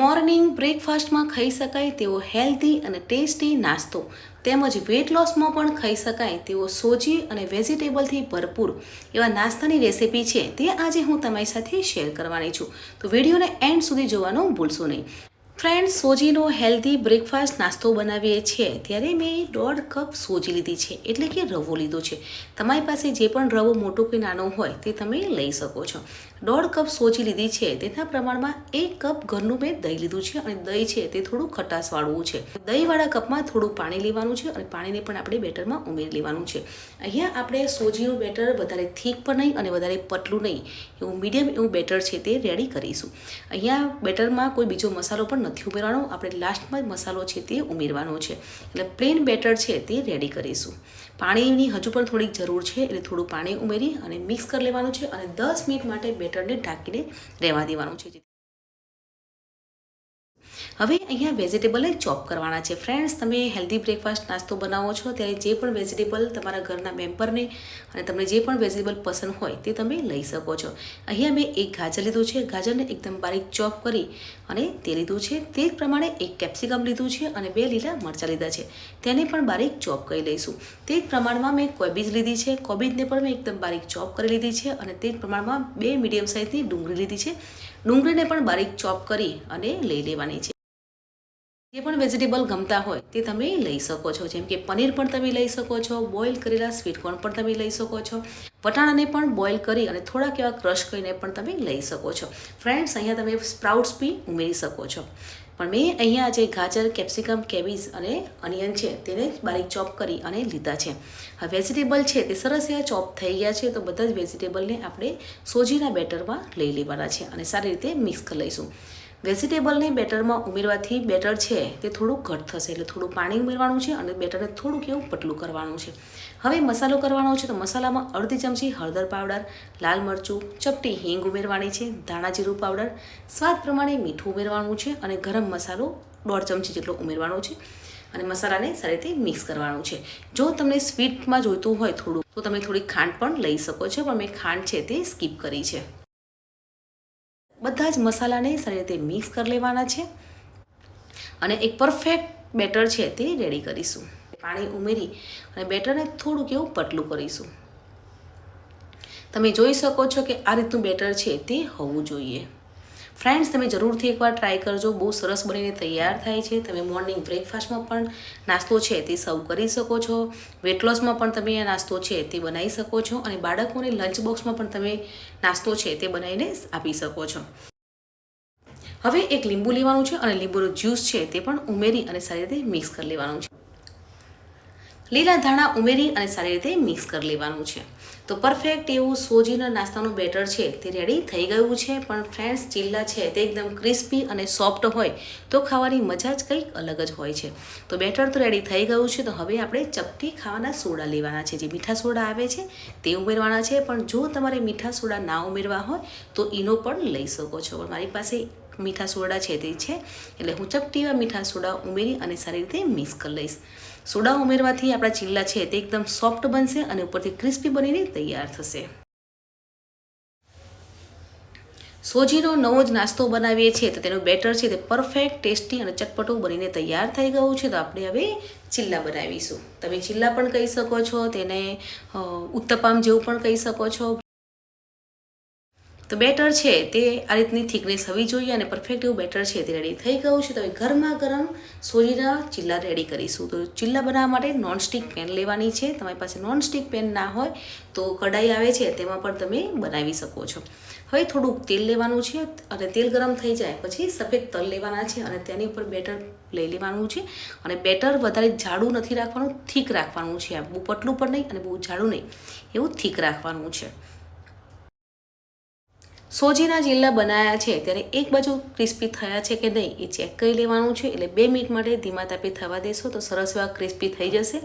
Morning બ્રેકફાસ્ટમાં ખાઈ શકાય તેવો હેલ્ધી અને ટેસ્ટી નાસ્તો તેમજ વેટ લોસમાં પણ ખાઈ શકાય તેવો સોજી અને વેજીટેબલથી ભરપૂર એવા નાસ્તાની રેસિપી છે તે આજે હું તમારી સાથે શેર કરવાની છું. તો વિડીયોને એન્ડ સુધી જોવાનું ભૂલશો નહીં. ફ્રેન્ડ્સ, સોજીનો હેલ્ધી બ્રેકફાસ્ટ નાસ્તો બનાવીએ છીએ ત્યારે મેં 1.5 કપ સોજી લીધી છે, એટલે કે રવો લીધો છે. તમારી પાસે જે પણ રવો મોટો કે નાનો હોય તે તમે લઈ શકો છો. 1.5 કપ સોજી લીધી છે, તેના પ્રમાણમાં 1 કપ ઘરનું મેં દહીં લીધું છે અને દહીં છે તે થોડું ખટાશવાળું છે. દહીંવાળા કપમાં થોડું પાણી લેવાનું છે અને પાણીને પણ આપણે બેટરમાં ઉમેરી લેવાનું છે. અહીંયા આપણે સોજીનું બેટર વધારે થીક પણ નહીં અને વધારે પતલું નહીં, એવું મીડિયમ એવું બેટર છે તે રેડી કરીશું. અહીંયા બેટરમાં કોઈ બીજો મસાલો પણ નથી ઉમેરવાનો, આપણે લાસ્ટમાં જ મસાલો છે તે ઉમેરવાનો છે. એટલે પ્લેન બેટર છે તે રેડી કરીશું. પાણીની હજુ પણ થોડીક જરૂર છે, એટલે થોડું પાણી ઉમેરી અને મિક્સ કરી લેવાનું છે અને 10 મિનિટ માટે બેટરને ઢાંકીને રહેવા દેવાનું છે. હવે અહીંયા વેજીટેબલ ચોપ કરવાના છે. ફ્રેન્ડ્સ, તમે હેલ્ધી બ્રેકફાસ્ટ નાસ્તો બનાવો છો ત્યારે જે પણ વેજીટેબલ તમારા ઘરના મેમ્બરને અને તમને જે પણ વેજીટેબલ પસંદ હોય તે તમે લઈ શકો છો. અહીંયા મેં એક ગાજર લીધું છે, ગાજરને એકદમ બારીક ચોપ કરી અને તે લીધું છે. તે જ પ્રમાણે એક કેપ્સિકમ લીધું છે અને 2 લીલા મરચાં લીધા છે, તેને પણ બારીક ચોપ કરી લઈશું. તે જ પ્રમાણમાં મેં કોબીજ લીધી છે, કોબીજને પણ મેં એકદમ બારીક ચોપ કરી લીધી છે અને તે જ પ્રમાણમાં 2 મીડિયમ સાઇઝની ડુંગળી લીધી છે. ડુંગળીને પણ બારીક ચોપ કરી અને લઈ લેવાની છે. જે પણ વેજીટેબલ ગમતા હોય તે તમે લઈ શકો છો, જેમ કે પનીર પણ તમે લઈ શકો છો, બોઇલ કરેલા સ્વીટકોર્ન પણ તમે લઈ શકો છો, વટાણાને પણ બોઇલ કરી અને થોડાક એવા ક્રશ કરીને પણ તમે લઈ શકો છો. ફ્રેન્ડ્સ, અહીંયા તમે સ્પ્રાઉટ્સ બી ઉમેરી શકો છો, પણ મેં અહીંયા જે ગાજર, કેપ્સિકમ, કેબેજ અને અનિયન છે તેને બારીક ચોપ કરી અને લીધા છે. હવે વેજીટેબલ છે તે સરસ એવા ચોપ થઈ ગયા છે, તો બધા જ વેજીટેબલને આપણે સોજીના બેટરમાં લઈ લેવાના છે અને સારી રીતે મિક્સ કરી લઈશું. વેજીટેબલને બેટરમાં ઉમેરવાથી બેટર છે તે થોડું ઘટ થશે, એટલે થોડું પાણી ઉમેરવાનું છે અને બેટરને થોડુંક એવું પતલું કરવાનું છે. હવે મસાલો કરવાનો છે, તો મસાલામાં અડધી ચમચી હળદર પાવડર, લાલ મરચું, ચપટી હિંગ ઉમેરવાની છે, ધાણા જીરું પાવડર, સ્વાદ પ્રમાણે મીઠું ઉમેરવાનું છે અને ગરમ મસાલો 1.5 ચમચી જેટલો ઉમેરવાનો છે અને મસાલાને સારી રીતે મિક્સ કરવાનું છે. જો તમને સ્વીટમાં જોઈતું હોય થોડું, તો તમે થોડી ખાંડ પણ લઈ શકો છો, પણ મેં ખાંડ છે તે સ્કીપ કરી છે. બધા જ મસાલાને સારી રીતે મિક્સ કરી લેવાના છે અને એક પરફેક્ટ બેટર છે તે રેડી કરીશું. પાણી ઉમેરી અને બેટરને થોડુંક એવું પતલું કરીશું. તમે જોઈ શકો છો કે આ રીતનું બેટર છે તે હોવું જોઈએ. ફ્રેન્ડ્સ, તમે જરૂરથી એકવાર ટ્રાય કરજો, બહુ સરસ બનીને તૈયાર થાય છે. તમે મોર્નિંગ બ્રેકફાસ્ટમાં પણ નાસ્તો છે તે સર્વ કરી શકો છો, વેટ લોસમાં પણ તમે આ નાસ્તો છે તે બનાવી શકો છો અને બાળકોને લંચ બોક્સમાં પણ તમે નાસ્તો છે તે બનાવીને આપી શકો છો. હવે એક લીંબુ લેવાનું છે અને લીંબુનો જ્યુસ છે તે પણ ઉમેરી અને સારી રીતે મિક્સ કરી લેવાનું છે. લીલા ધાણા ઉમેરી અને સારી રીતે મિક્સ કરી લેવાનું છે. તો પરફેક્ટ એવું સોજીના નાસ્તાનું બેટર છે તે રેડી થઈ ગયું છે. પણ ફ્રેન્ડ્સ, ચિલ્લા છે તે એકદમ ક્રિસ્પી અને સોફ્ટ હોય તો ખાવાની મજા જ કંઈક અલગ જ હોય છે. તો બેટર તો રેડી થઈ ગયું છે. તો હવે આપણે ચપટી ખાવાના સોડા લેવાના છે, જે મીઠા સોડા આવે છે તે ઉમેરવાના છે. પણ જો તમારે મીઠા સોડા ના ઉમેરવા હોય તો ઈનો પણ લઈ શકો છો, પણ મારી પાસે મીઠા સોડા છે તે છે, એટલે હું ચપટી એવા મીઠા સોડા ઉમેરી અને સારી રીતે મિક્સ કરી લઈશ. સોડા ઉમેરવાથી આપણા ચિલ્લા છે તે એકદમ સોફ્ટ બનશે અને ઉપરથી ક્રિસ્પી બનીને તૈયાર થશે. સોજીનો નવો જ નાસ્તો બનાવીએ છીએ તો તેનું બેટર છે તે પરફેક્ટ, ટેસ્ટી અને ચટપટું બનીને તૈયાર થઈ ગયું છે. તો આપણે હવે ચિલ્લા બનાવીશું. તમે ચિલ્લા પણ કહી શકો છો, તેને ઉત્તપમ જેવું પણ કહી શકો છો. તો બેટર છે તે આ રીતની થિકનેસ હોવી જોઈએ અને પરફેક્ટ એવું બેટર છે તે રેડી થઈ ગયું છે. તો હવે ગરમા ગરમ સોજીના ચિલ્લા રેડી કરીશું. તો ચિલ્લા બનાવવા માટે નોનસ્ટિક પેન લેવાની છે. તમારી પાસે નોનસ્ટિક પેન ના હોય તો કઢાઈ આવે છે તેમાં પણ તમે બનાવી શકો છો. હવે થોડુંક તેલ લેવાનું છે અને તેલ ગરમ થઈ જાય પછી સફેદ તલ લેવાના છે અને તેની ઉપર બેટર લઈ લેવાનું છે. અને બેટર વધારે જાડું નથી રાખવાનું, થીક રાખવાનું છે. બહુ પતલું પણ નહીં અને બહુ જાડું નહીં, એવું થીક રાખવાનું છે. સોજીના ચિલ્લા બનાવ્યા છે ત્યારે એક બાજુ ક્રિસ્પી થયા છે કે નહીં એ ચેક કરી લેવાનું છે. એટલે 2 મિનિટ માટે ધીમા તાપે થવા દેશો તો સરસ એવા ક્રિસ્પી થઈ જશે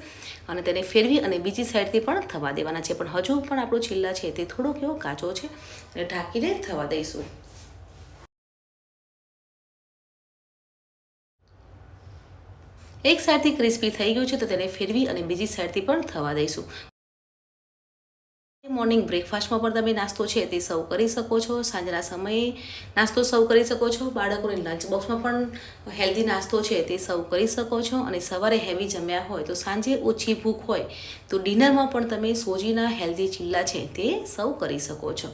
અને તેને ફેરવી અને બીજી સાઈડથી પણ થવા દેવાના છે. પણ હજુ પણ આપણો ચિલ્લા છે તે થોડોક એવો કાચો છે, એટલે ઢાંકીને થવા દઈશું. એક સાઈડથી ક્રિસ્પી થઈ ગયું છે તો તેને ફેરવી અને બીજી સાઈડથી પણ થવા દઈશું. મોર્નિંગ બ્રેકફાસ્ટમાં પણ તમે નાસ્તો છે તે સર્વ કરી શકો છો, સાંજના સમયે નાસ્તો સર્વ કરી શકો છો, બાળકોને લંચ બોક્સમાં પણ હેલ્ધી નાસ્તો છે તે સર્વ કરી શકો છો, અને સવારે હેવી જમ્યા હોય તો સાંજે ઓછી ભૂખ હોય તો ડિનરમાં પણ તમે સોજીના હેલ્ધી ચીલા છે તે સર્વ કરી શકો છો.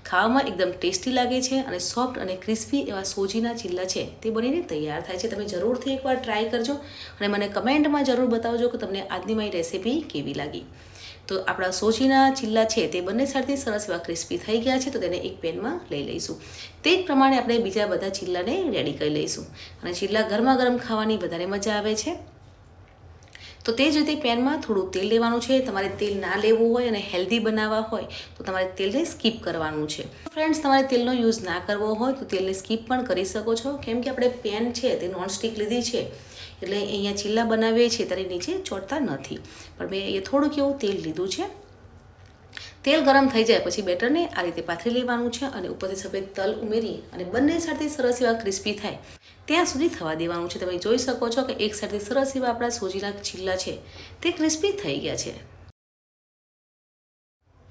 ખાવામાં એકદમ ટેસ્ટી લાગે છે અને સોફ્ટ અને ક્રિસ્પી એવા સોજીના ચીલા છે તે બનીને તૈયાર થાય છે. તમે જરૂરથી એકવાર ટ્રાય કરજો અને મને કમેન્ટમાં જરૂર બતાવજો કે તમને આજની મારી રેસીપી કેવી લાગી. તો આપણા સોજીના ચીલા છે તે બંને સાઈડથી સરસ એવા ક્રિસ્પી થઈ ગયા છે, તો તેને એક પેનમાં લઈ લઈશું. તે જ પ્રમાણે આપણે બીજા બધા ચીલાને રેડી કરી લઈશું, અને ચીલા ગરમા ગરમ ખાવાની વધારે મજા આવે છે. તો તે જ રીતે પેનમાં થોડું તેલ લેવાનું છે. તમારે તેલ ના લેવું હોય અને હેલ્ધી બનાવવા હોય તો તમારે તેલને સ્કીપ કરવાનું છે. ફ્રેન્ડ્સ, તમારે તેલનો યુઝ ના કરવો હોય તો તેલને સ્કીપ પણ કરી શકો છો, કેમ કે આપણે પેન છે તે નોનસ્ટિક લીધી છે એટલે અહીંયા ચીલા બનાવીએ છીએ ત્યારે નીચે ચોટતા નથી. પણ મેં એ થોડુંક એવું તેલ લીધું છે. તેલ ગરમ થઈ જાય પછી બેટરને આ રીતે પાથરી લેવાનું છે અને ઉપરથી સફેદ તલ ઉમેરી અને બંને સાઈડથી સરસ એવા ક્રિસ્પી થાય ત્યાં સુધી થવા દેવાનું છે. તમે જોઈ શકો છો કે એક સાઈડથી સરસ એવા આપણા સોજીના ચીલા છે તે ક્રિસ્પી થઈ ગયા છે.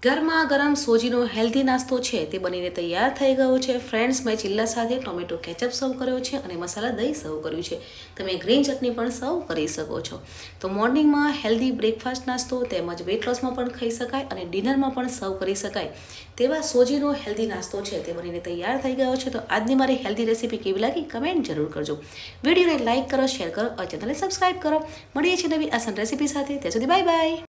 ગરમા ગરમ સોજીનો હેલ્ધી નાસ્તો છે તે બનીને તૈયાર થઈ ગયો છે. ફ્રેન્ડ્સ, મેં ચીલા સાથે ટોમેટો કેચઅપ સર્વ કર્યો છે અને મસાલા દહીં સર્વ કર્યું છે. તમે ગ્રીન ચટણી પણ સર્વ કરી શકો છો. તો મોર્નિંગમાં હેલ્ધી બ્રેકફાસ્ટ નાસ્તો તેમજ વેટ લોસમાં પણ ખાઈ શકાય અને ડિનરમાં પણ સર્વ કરી શકાય તેવા સોજીનો હેલ્ધી નાસ્તો છે તે બનીને તૈયાર થઈ ગયો છે. તો આજની મારી હેલ્ધી રેસીપી કેવી લાગી કમેન્ટ જરૂર કરજો. વિડીયોને લાઇક કરો, શેર કરો અને ચેનલને સબસ્ક્રાઈબ કરો. મળીએ છીએ નવી આસાન રેસીપી સાથે. ત્યાં સુધી બાય બાય.